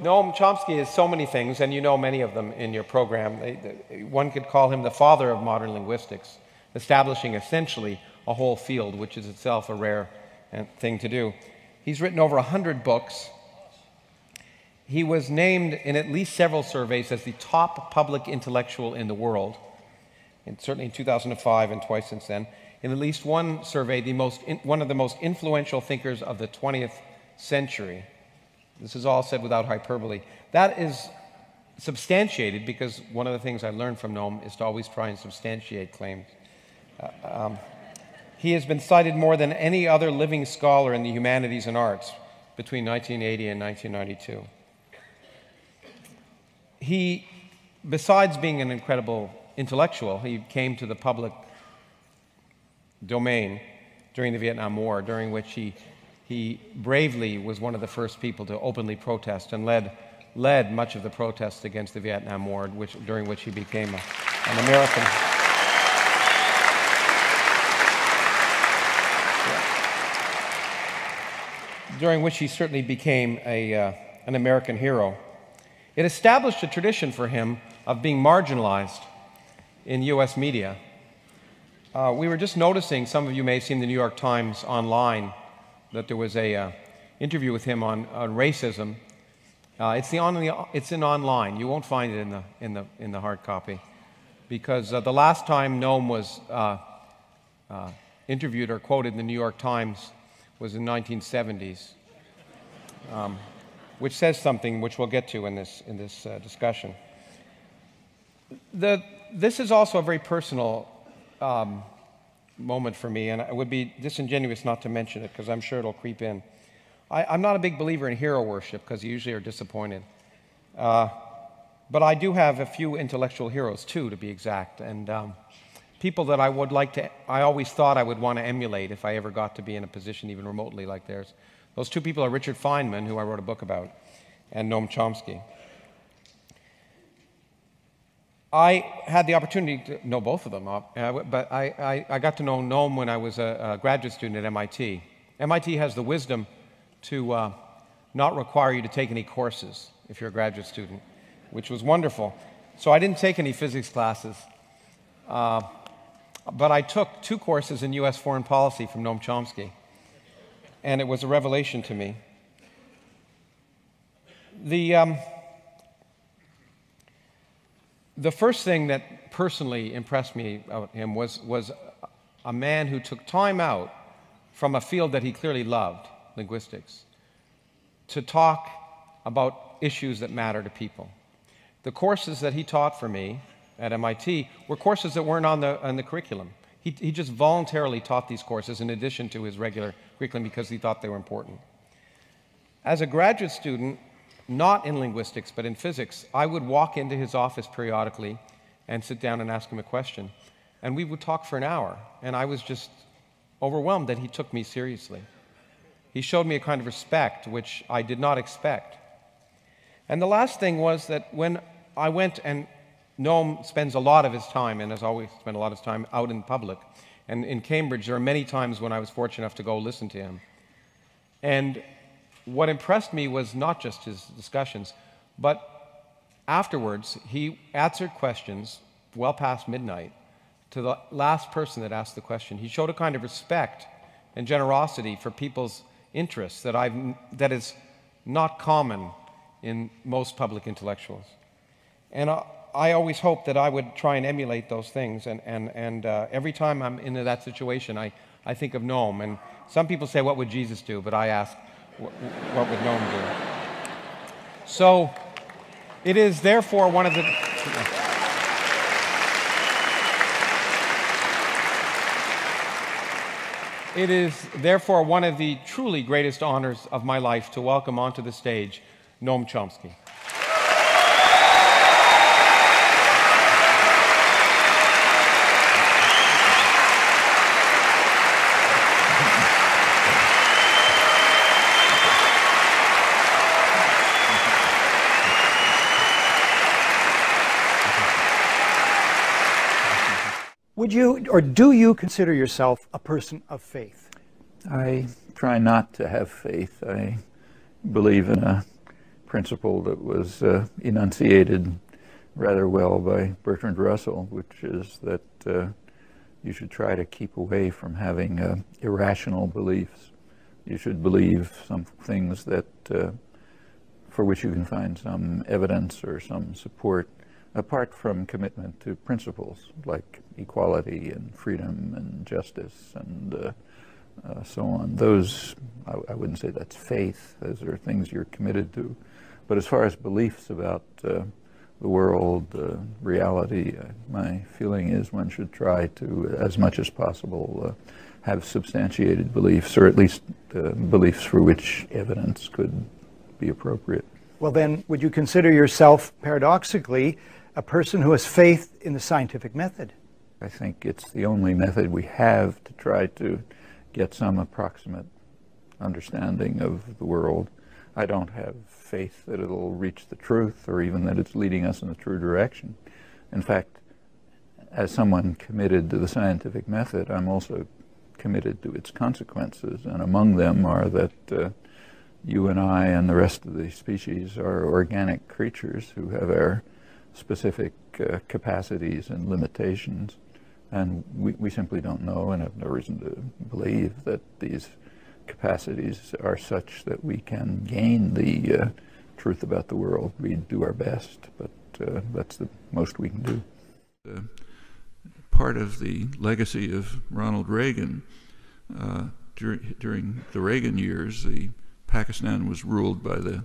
Noam Chomsky is so many things, and you know many of them in your program. One could call him the father of modern linguistics, establishing essentially a whole field, which is itself a rare thing to do. He's written over 100 books. He was named in at least several surveys as the top public intellectual in the world, and certainly in 2005 and twice since then. In at least one survey, one of the most influential thinkers of the 20th century. This is all said without hyperbole. That is substantiated because one of the things I learned from Noam is to always try and substantiate claims. He has been cited more than any other living scholar in the humanities and arts between 1980 and 1992. He, besides being an incredible intellectual, he came to the public domain during the Vietnam War, during which he bravely was one of the first people to openly protest and led much of the protests against the Vietnam War, during which he became an American. During which he certainly became an American hero. It established a tradition for him of being marginalized in U.S. media. We were just noticing, some of you may have seen the New York Times online, that there was a interview with him on racism. It's in online. You won't find it in the hard copy, because the last time Noam was interviewed or quoted in the New York Times was in 1970s, which says something which we'll get to in this discussion. This is also a very personal moment for me, and it would be disingenuous not to mention it because I'm sure it'll creep in. I'm not a big believer in hero worship because you usually are disappointed. But I do have a few intellectual heroes too, to be exact, and people that I always thought I would want to emulate if I ever got to be in a position even remotely like theirs. Those two people are Richard Feynman, who I wrote a book about, and Noam Chomsky. I had the opportunity to know both of them, but I got to know Noam when I was a graduate student at MIT. MIT has the wisdom to not require you to take any courses if you're a graduate student, which was wonderful. So I didn't take any physics classes, but I took 2 courses in U.S. foreign policy from Noam Chomsky, and it was a revelation to me. The first thing that personally impressed me about him was a man who took time out from a field that he clearly loved, linguistics, to talk about issues that matter to people. The courses that he taught for me at MIT were courses that weren't on the curriculum. He just voluntarily taught these courses in addition to his regular curriculum because he thought they were important. As a graduate student, not in linguistics, but in physics, I would walk into his office periodically and sit down and ask him a question. And we would talk for an hour, and I was just overwhelmed that he took me seriously. He showed me a kind of respect which I did not expect. And the last thing was that when I went, and Noam spends a lot of his time, and has always spent a lot of his time out in public, and in Cambridge there are many times when I was fortunate enough to go listen to him. And what impressed me was not just his discussions, but afterwards he answered questions well past midnight to the last person that asked the question. He showed a kind of respect and generosity for people's interests that is not common in most public intellectuals. And I always hoped that I would try and emulate those things, and every time I'm in that situation, I think of Noam. And some people say, what would Jesus do? But I ask, what would Noam do? So it is therefore one of the... It is therefore one of the truly greatest honors of my life to welcome onto the stage Noam Chomsky. Would you, or do you consider yourself a person of faith? I try not to have faith. I believe in a principle that was enunciated rather well by Bertrand Russell, which is that you should try to keep away from having irrational beliefs. You should believe some things that for which you can find some evidence or some support, apart from commitment to principles like equality and freedom and justice and so on. Those, I wouldn't say that's faith. Those are things you're committed to. But as far as beliefs about the world, reality, my feeling is one should try to, as much as possible, have substantiated beliefs, or at least beliefs for which evidence could be appropriate. Well, then, would you consider yourself, paradoxically, a person who has faith in the scientific method? I think it's the only method we have to try to get some approximate understanding of the world. I don't have faith that it'll reach the truth, or even that it's leading us in the true direction. In fact, as someone committed to the scientific method, I'm also committed to its consequences, and among them are that you and I and the rest of the species are organic creatures who have our specific capacities and limitations, and we simply don't know and have no reason to believe that these capacities are such that we can gain the truth about the world. We do our best, but that's the most we can do. Part of the legacy of Ronald Reagan, during the Reagan years, Pakistan was ruled by the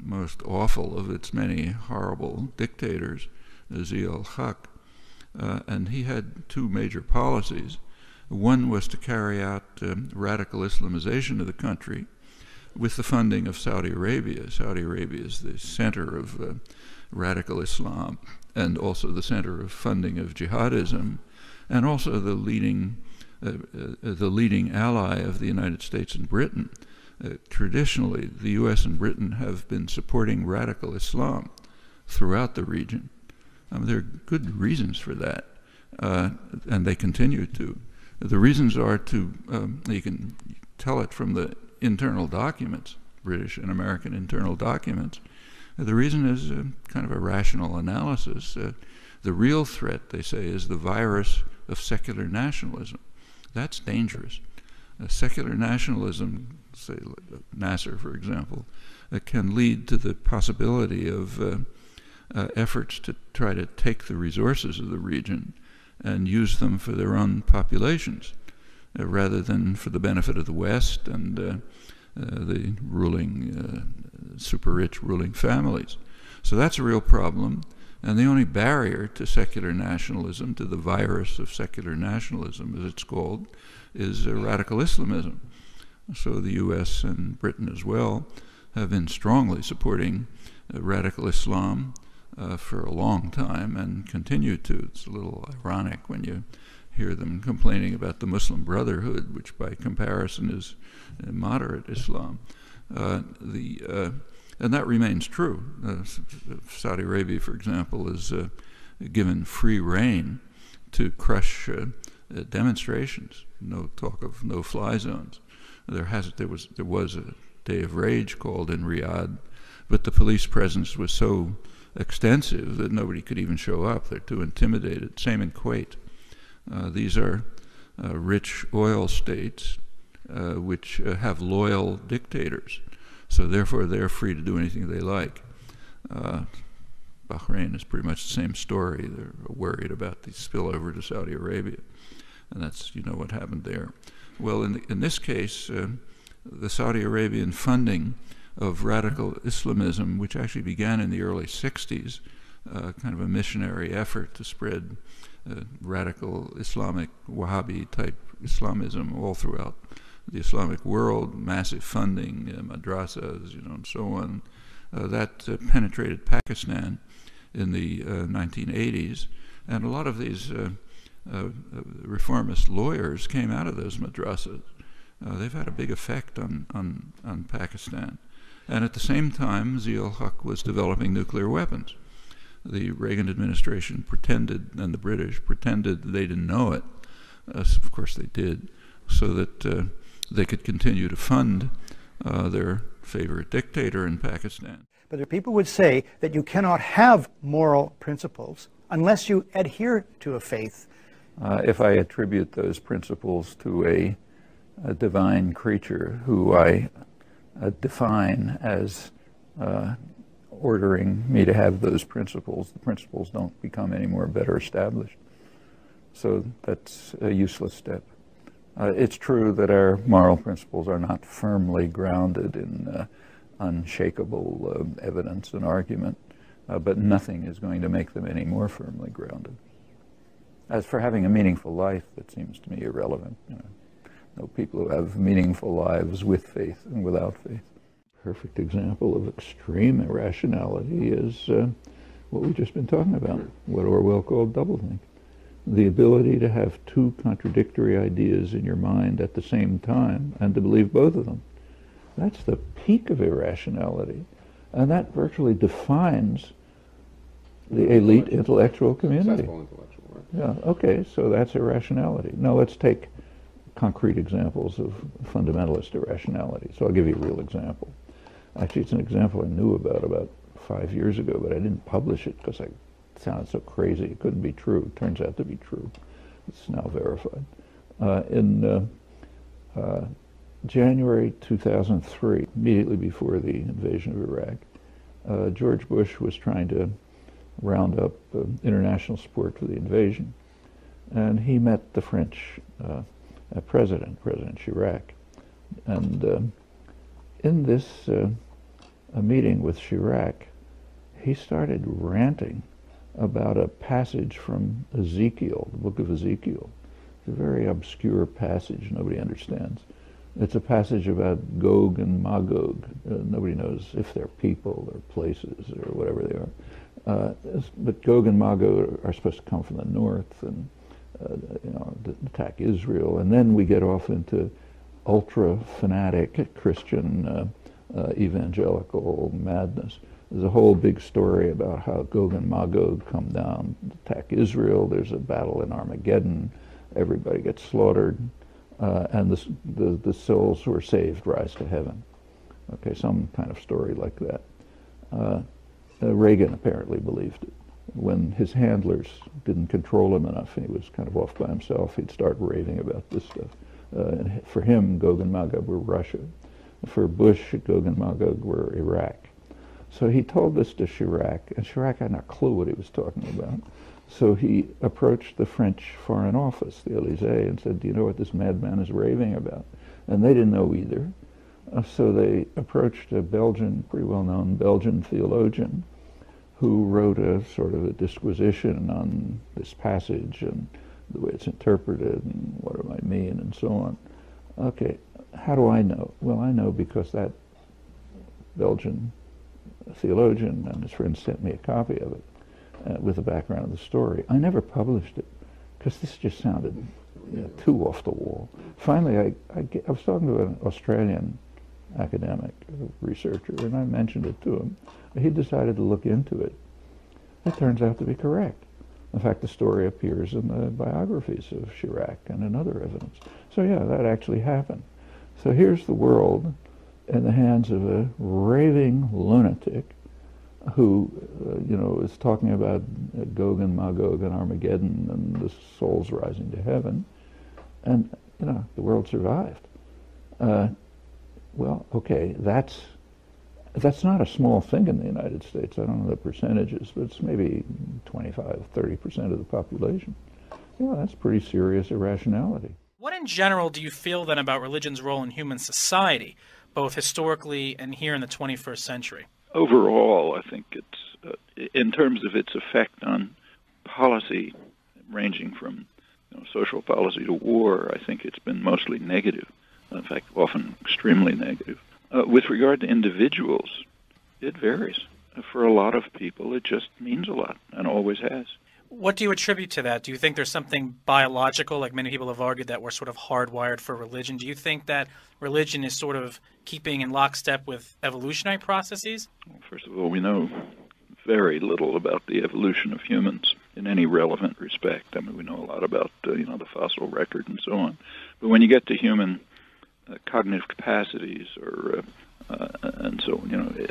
most awful of its many horrible dictators, Zia-ul-Haq, and he had two major policies. One was to carry out radical Islamization of the country with the funding of Saudi Arabia. Saudi Arabia is the center of radical Islam and also the center of funding of jihadism, and also the leading ally of the United States and Britain. Traditionally, the U.S. and Britain have been supporting radical Islam throughout the region. There are good reasons for that, and they continue to. The reasons are you can tell it from the internal documents, British and American internal documents. The reason is kind of a rational analysis. The real threat, they say, is the virus of secular nationalism. That's dangerous. Secular nationalism, say Nasser, for example, can lead to the possibility of efforts to try to take the resources of the region and use them for their own populations, rather than for the benefit of the West and the ruling, super-rich ruling families. So that's a real problem, and the only barrier to secular nationalism, to the virus of secular nationalism, as it's called, is radical Islamism. So the U.S. and Britain as well have been strongly supporting radical Islam for a long time and continue to. It's a little ironic when you hear them complaining about the Muslim Brotherhood, which by comparison is moderate Islam. And that remains true. Saudi Arabia, for example, is given free rein to crush demonstrations. No talk of no-fly zones. There was a day of rage called in Riyadh, but the police presence was so extensive that nobody could even show up. They're too intimidated. Same in Kuwait. These are rich oil states which have loyal dictators, so therefore they're free to do anything they like. Bahrain is pretty much the same story. They're worried about the spillover to Saudi Arabia, and that's, you know, what happened there. Well, in this case, the Saudi Arabian funding of radical Islamism, which actually began in the early 60s, kind of a missionary effort to spread radical Islamic Wahhabi-type Islamism all throughout the Islamic world, massive funding, madrasas, and so on. That penetrated Pakistan in the 1980s, and a lot of these reformist lawyers came out of those madrasas. They've had a big effect on Pakistan. And at the same time, Zia-ul-Haq was developing nuclear weapons. The Reagan administration pretended, and the British pretended they didn't know it. Of course they did, so that they could continue to fund their favorite dictator in Pakistan. But there are people who would say that you cannot have moral principles unless you adhere to a faith. If I attribute those principles to a divine creature who I define as ordering me to have those principles, the principles don't become any more better established. So that's a useless step. It's true that our moral principles are not firmly grounded in unshakable evidence and argument, but nothing is going to make them any more firmly grounded. As for having a meaningful life, that seems to me irrelevant. No people who have meaningful lives with faith and without faith. Perfect example of extreme irrationality is what we've just been talking about, what Orwell called doublethink. The ability to have two contradictory ideas in your mind at the same time and to believe both of them. That's the peak of irrationality. And that virtually defines the elite intellectual community. Yeah, okay, so that's irrationality. Now let's take concrete examples of fundamentalist irrationality. So I'll give you a real example. Actually, it's an example I knew about 5 years ago, but I didn't publish it because it sounded so crazy it couldn't be true. It turns out to be true. It's now verified. In January 2003, immediately before the invasion of Iraq, George Bush was trying to round up international support for the invasion. And he met the French President Chirac. And in this meeting with Chirac, he started ranting about a passage from Ezekiel, the book of Ezekiel. It's a very obscure passage nobody understands. It's a passage about Gog and Magog. Nobody knows if they're people or places or whatever they are. But Gog and Magog are supposed to come from the north and attack Israel. And then we get off into ultra-fanatic Christian evangelical madness. There's a whole big story about how Gog and Magog come down, attack Israel. There's a battle in Armageddon. Everybody gets slaughtered. And the souls who are saved rise to heaven. Okay, some kind of story like that. Reagan apparently believed it. When his handlers didn't control him enough and he was kind of off by himself, he'd start raving about this stuff. And for him, Gog and Magog were Russia. For Bush, Gog and Magog were Iraq. So he told this to Chirac, and Chirac had no clue what he was talking about. So he approached the French Foreign Office, the Élysée, and said, do you know what this madman is raving about? And they didn't know either. So they approached a Belgian, pretty well-known Belgian theologian, who wrote a sort of a disquisition on this passage and the way it's interpreted and what it might mean and so on. Okay, how do I know? Well, I know because that Belgian theologian and his friend sent me a copy of it with the background of the story. I never published it because this just sounded too off the wall. Finally, I was talking to an Australian academic researcher, and I mentioned it to him. He decided to look into it. It turns out to be correct. In fact, the story appears in the biographies of Chirac and in other evidence. So yeah, that actually happened. So here's the world in the hands of a raving lunatic who, is talking about Gog and Magog and Armageddon and the souls rising to heaven. And, the world survived. Well, okay, that's not a small thing in the United States. I don't know the percentages, but it's maybe 25, 30% of the population. Yeah, that's pretty serious irrationality. What in general do you feel then about religion's role in human society, both historically and here in the 21st century? Overall, I think it's, in terms of its effect on policy, ranging from social policy to war, I think it's been mostly negative. In fact, often extremely negative. With regard to individuals, it varies. For a lot of people, it just means a lot, and always has. What do you attribute to that? Do you think there's something biological, like many people have argued that we're sort of hardwired for religion? Do you think that religion is sort of keeping in lockstep with evolutionary processes? First of all, we know very little about the evolution of humans in any relevant respect. I mean, we know a lot about, the fossil record and so on. But when you get to human cognitive capacities or and so,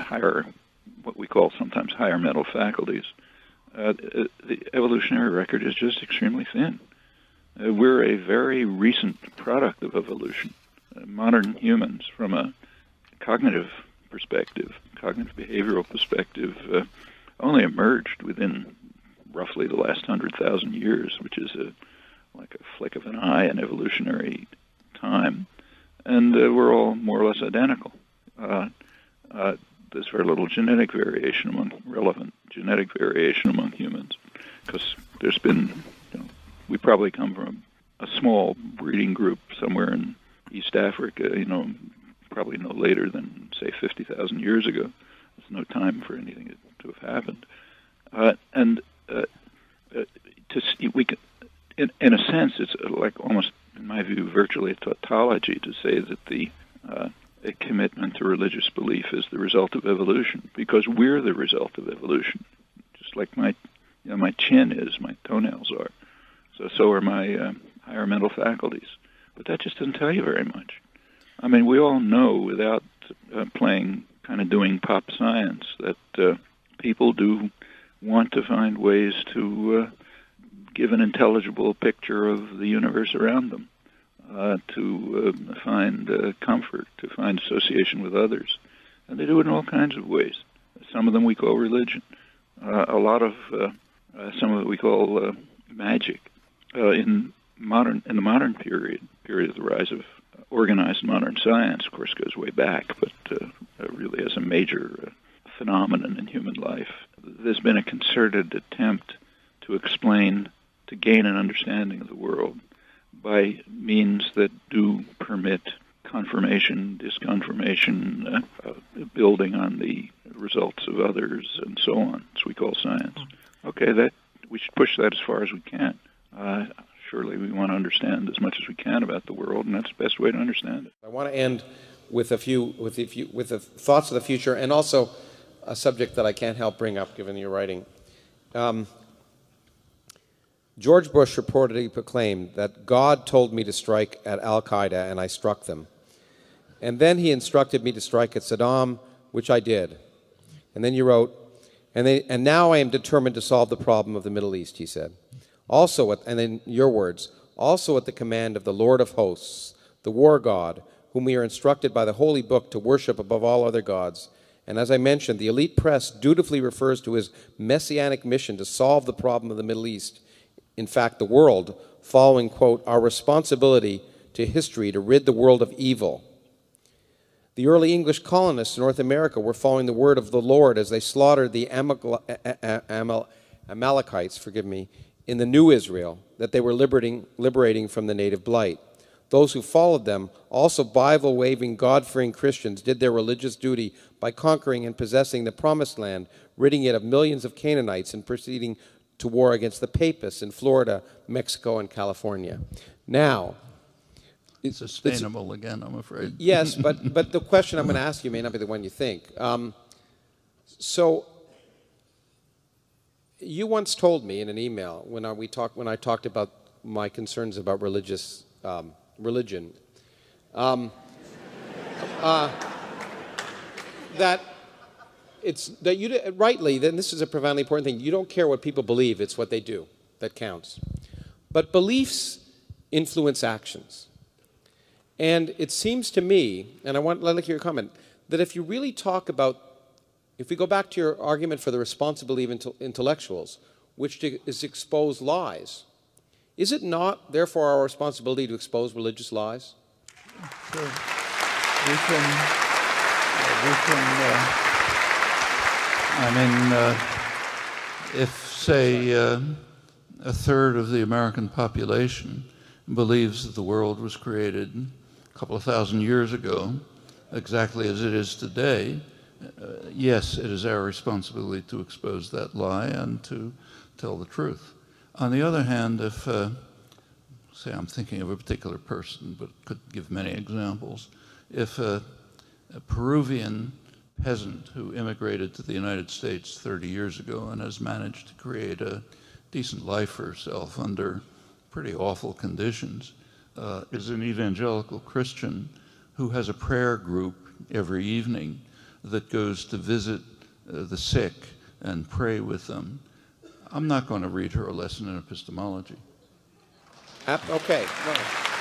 higher, what we call sometimes higher mental faculties, the evolutionary record is just extremely thin. We're a very recent product of evolution. Modern humans, from a cognitive perspective, cognitive behavioral perspective, only emerged within roughly the last 100,000 years, which is like a flick of an eye in evolutionary time. And we're all more or less identical. There's very little relevant genetic variation among humans, because there's been, we probably come from a small breeding group somewhere in East Africa, probably no later than, say, 50,000 years ago. There's no time for anything to have happened. In a sense, it's like almost, in my view, virtually a tautology to say that a commitment to religious belief is the result of evolution, because we're the result of evolution. Just like my chin is, my toenails are. So are my higher mental faculties. But that just doesn't tell you very much. I mean, we all know, without doing pop science, that people do want to find ways to give an intelligible picture of the universe around them, to find comfort, to find association with others. And they do it in all kinds of ways. Some of them we call religion. A lot of some of it we call magic. In the modern period of the rise of organized modern science, of course, goes way back, but really as a major phenomenon in human life. There's been a concerted attempt to gain an understanding of the world by means that do permit confirmation, disconfirmation, building on the results of others, and so on. So we call science. Okay, that we should push that as far as we can. Surely we want to understand as much as we can about the world, and that's the best way to understand it. I want to end with the thoughts of the future, and also a subject that I can't help bring up given your writing. George Bush reportedly proclaimed that God told me to strike at Al-Qaeda, and I struck them. And then he instructed me to strike at Saddam, which I did. And then you wrote, and now I am determined to solve the problem of the Middle East, he said. Also, and in your words, also at the command of the Lord of hosts, the war god, whom we are instructed by the Holy Book to worship above all other gods. And as I mentioned, the elite press dutifully refers to his messianic mission to solve the problem of the Middle East, in fact, the world, following, quote, our responsibility to history to rid the world of evil. The early English colonists in North America were following the word of the Lord as they slaughtered the Amalekites, in the new Israel that they were liberating from the native blight. Those who followed them, also Bible-waving, God-fearing Christians, did their religious duty by conquering and possessing the Promised Land, ridding it of millions of Canaanites, and proceeding to war against the Papists in Florida, Mexico, and California. Now, it's sustainable again, I'm afraid. Yes, but the question I'm going to ask you may not be the one you think. So, you once told me in an email when I talked about my concerns about religion, that you rightly, then this is a profoundly important thing. You don't care what people believe; it's what they do that counts. But beliefs influence actions, and it seems to me, and I'd like to hear your comment, that if you really talk about, if we go back to your argument for the responsibility of intellectuals, which is expose lies, is it not, therefore, our responsibility to expose religious lies? Sure. If, say, a third of the American population believes that the world was created a couple of thousand years ago, exactly as it is today, yes, it is our responsibility to expose that lie and to tell the truth. On the other hand, if, say I'm thinking of a particular person, but could give many examples, if a Peruvian peasant who immigrated to the United States 30 years ago and has managed to create a decent life for herself under pretty awful conditions, is an evangelical Christian who has a prayer group every evening that goes to visit the sick and pray with them, I'm not going to read her a lesson in epistemology. Okay. Right.